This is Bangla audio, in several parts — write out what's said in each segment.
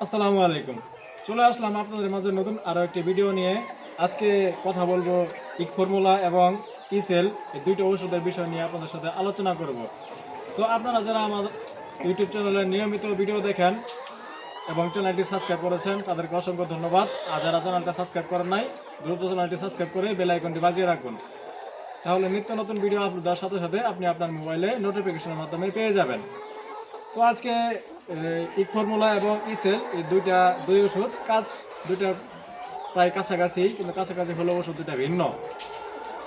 আসসালামু আলাইকুম। চলে আসলাম আপনাদের মাঝে নতুন আরও একটি ভিডিও নিয়ে। আজকে কথা বলবো ইক ফর্মুলা এবং ইসেল এই দুইটা ওষুধের বিষয় নিয়ে আপনাদের সাথে আলোচনা করব। তো আপনারা যারা আমার ইউটিউব চ্যানেলে নিয়মিত ভিডিও দেখেন এবং চ্যানেলটি সাবস্ক্রাইব করেছেন তাদেরকে অসংখ্য ধন্যবাদ। আর যারা চ্যানেলটা সাবস্ক্রাইব করেন নাই দ্রুত চ্যানেলটি সাবস্ক্রাইব করে বেল আইকনটি বাজিয়ে রাখুন, তাহলে নিত্য নতুন ভিডিও আপলোড দেওয়ার সাথে সাথে আপনি আপনার মোবাইলে নোটিফিকেশনের মাধ্যমে পেয়ে যাবেন। তো আজকে ইক ফর্মুলা এবং ইসেল এই দুই ওষুধ দুইটা প্রায় কাছাকাছি, কিন্তু কাছাকাছি হলেও ওষুধ দুটা ভিন্ন।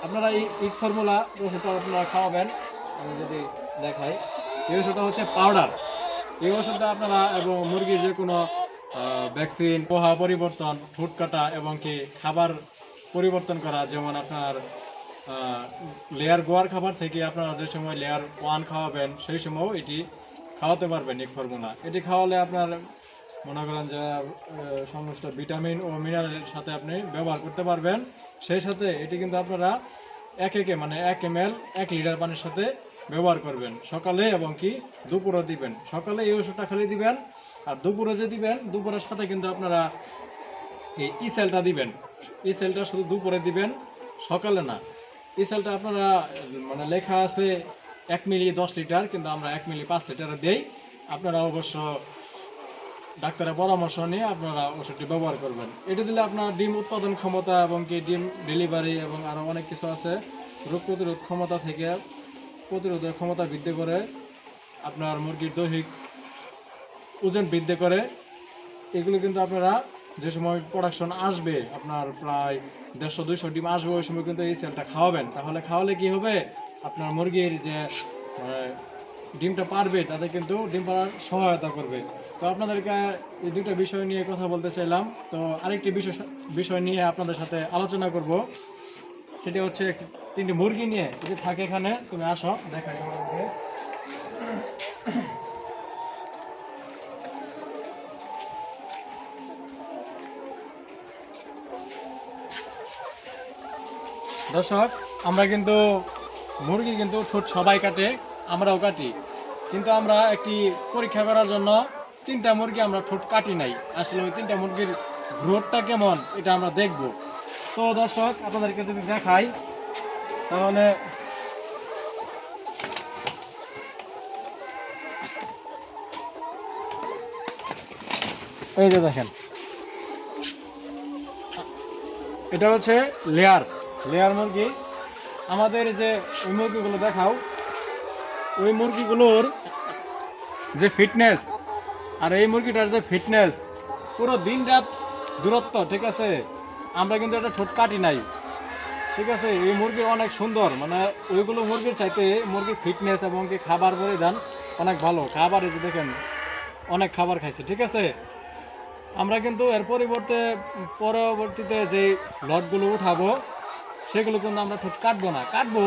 আপনারা এই ইক ফর্মুলা ওষুধটা আপনারা খাওয়াবেন। আমি যদি দেখাই, এই ওষুধটা হচ্ছে পাউডার। এই ওষুধটা আপনারা এবং মুরগির যে কোনো ভ্যাকসিন, পোহা পরিবর্তন, ঠোঁট কাটা এবং কি খাবার পরিবর্তন করা, যেমন আপনার লেয়ার গোয়ার খাবার থেকে আপনারা যে সময় লেয়ার 1 খাওয়াবেন সেই সময়ও এটি খাওয়াতে পারবেন ইক ফর্মুলা। এটি খাওয়ালে আপনার মনে করেন যে সমস্ত ভিটামিন ও মিনারেলের সাথে আপনি ব্যবহার করতে পারবেন। সেই সাথে এটি কিন্তু আপনারা এক মানে 1 ml 1 লিটার পানির সাথে ব্যবহার করবেন সকালে এবং কি দুপুরে দিবেন। সকালে এই ওষুধটা খালি দিবেন, আর দুপুরে যে দিবেন দুপুরের সাথে কিন্তু আপনারা এই ইসেলটা দিবেন। ইসেলটা শুধু দুপুরে দিবেন, সকালে না। ইসেলটা আপনারা মানে লেখা আছে 1 মিলি 10 লিটার, কিন্তু আমরা 1 মিলি 5 লিটার দেই। আপনারা অবশ্য ডাক্তারের পরামর্শ নিয়ে আপনারা ওষুধটি ব্যবহার করবেন। এটি দিলে আপনার ডিম উৎপাদন ক্ষমতা এবং কি ডিম ডেলিভারি এবং আরও অনেক কিছু আছে, রোগ প্রতিরোধ ক্ষমতা থেকে প্রতিরোধের ক্ষমতা বৃদ্ধি করে, আপনার মুরগির দৈহিক ওজন বৃদ্ধি করে। এগুলো কিন্তু আপনারা যে সময় প্রোডাকশন আসবে, আপনার প্রায় 150-200 ডিম আসবে, ওই সময় কিন্তু এই সেলটা খাওয়াবেন। তাহলে খাওয়ালে কি হবে, আপনার মুরগির যে ডিমটা পারবে তাতে কিন্তু ডিম পাড়ার সহায়তা করবে। তো আপনাদেরকে এই দুটো বিষয় নিয়ে কথা বলতে চাইলাম। তো আরেকটি বিষয় নিয়ে আপনাদের সাথে আলোচনা করব, সেটা হচ্ছে 3টি মুরগি নিয়ে। যদি থাকে এখানে, তুমি আসো দেখাই তোমাদেরকে। দর্শক, আমরা কিন্তু মুরগি কিন্তু ঠোঁট সবাই কাটে, আমরাও কাটি, কিন্তু আমরা একটি পরীক্ষা করার জন্য 3টা মুরগি আমরা ঠোঁট কাটি নাই। আসলে ওই 3টা মুরগির গ্রোথটা কেমন এটা আমরা দেখব। তো দর্শক, আপনাদেরকে যদি দেখাই তাহলে এই যে দেখেন, এটা হচ্ছে লেয়ার মুরগি। আমাদের যে ওই মুরগিগুলো দেখাও, ওই মুরগিগুলোর যে ফিটনেস আর এই মুরগিটার যে ফিটনেস, পুরো দিন রাত দূরত্ব, ঠিক আছে। আমরা কিন্তু এটা ঠোঁট কাটি নাই, ঠিক আছে। এই মুরগি অনেক সুন্দর, মানে ওইগুলো মুরগির চাইতে মুরগির ফিটনেস এবং কি খাবার পরিধান অনেক ভালো। খাবার এই যে দেখেন, অনেক খাবার খাইছে, ঠিক আছে। আমরা কিন্তু এর পরবর্তীতে যে লটগুলো উঠাবো সেগুলো কিন্তু আমরা ঠোঁট কাটবো না, কাটবো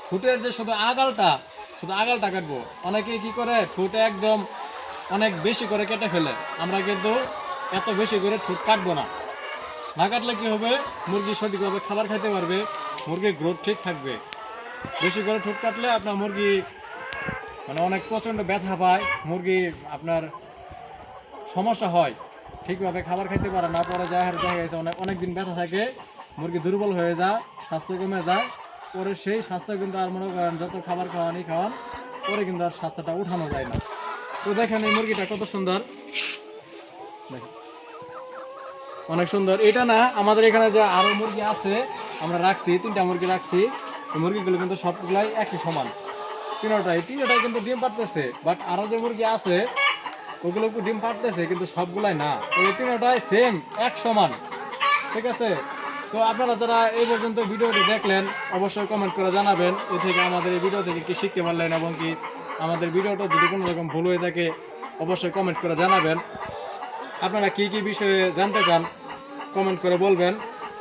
ঠোঁটের যে শুধু আগালটা কাটবো। অনেকে কি করে, ঠোঁটে একদম অনেক বেশি করে কেটে ফেলে। আমরা কিন্তু এত বেশি করে ঠোঁট কাটবো না। না কাটলে কি হবে, মুরগি সঠিকভাবে খাবার খাইতে পারবে, মুরগির গ্রোথ ঠিক থাকবে। বেশি করে ঠোঁট কাটলে আপনার মুরগি মানে অনেক প্রচণ্ড ব্যথা পায়, মুরগি আপনার সমস্যা হয়, ঠিকভাবে খাবার খাইতে পারে না, পরে যায় দেখা গেছে অনেক দিন ব্যথা থাকে, মুরগি দুর্বল হয়ে যায়, স্বাস্থ্য কমে যায়। পরে সেই স্বাস্থ্য কিন্তু আর মনে করেন যত খাবার খাওয়ান পরে কিন্তু আর স্বাস্থ্যটা উঠানো যায় না। তো দেখেন এই মুরগিটা কত সুন্দর, দেখেন অনেক সুন্দর। এটা না, আমাদের এখানে যে আরো মুরগি আছে আমরা রাখছি, 3টা মুরগি রাখছি। এই মুরগিগুলো কিন্তু সবগুলাই একই সমান, তিনটাই কিন্তু ডিম পাড়তেছে। বাট আরো যে মুরগি আছে ওগুলো একটু ডিম পাড়তেছে, কিন্তু সবগুলাই না। ওই 3টাই সেম, এক সমান, ঠিক আছে। তো আপনারা যারা এই পর্যন্ত ভিডিওটি দেখলেন অবশ্যই কমেন্ট করে জানাবেন এ থেকে আমাদের এই ভিডিও থেকে কি শিখতে পারলেন, এবং কি আমাদের ভিডিওটা যদি কোনো রকম ভুল হয়ে থাকে অবশ্যই কমেন্ট করে জানাবেন। আপনারা কি কি বিষয়ে জানতে চান কমেন্ট করে বলবেন।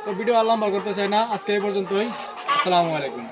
তো ভিডিও আর লম্বা করতে চাই না, আজকে এই পর্যন্তই। আসসালামু আলাইকুম।